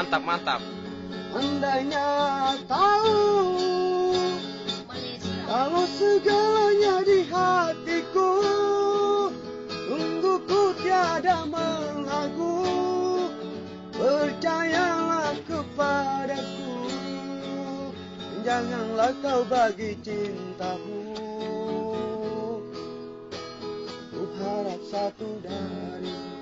mantap, mantap. Andainya tahu kalau segalanya di hatiku, sungguh ku tiada meragu. Percayalah kepadaku, janganlah kau bagi cintamu. Ku harap satu dari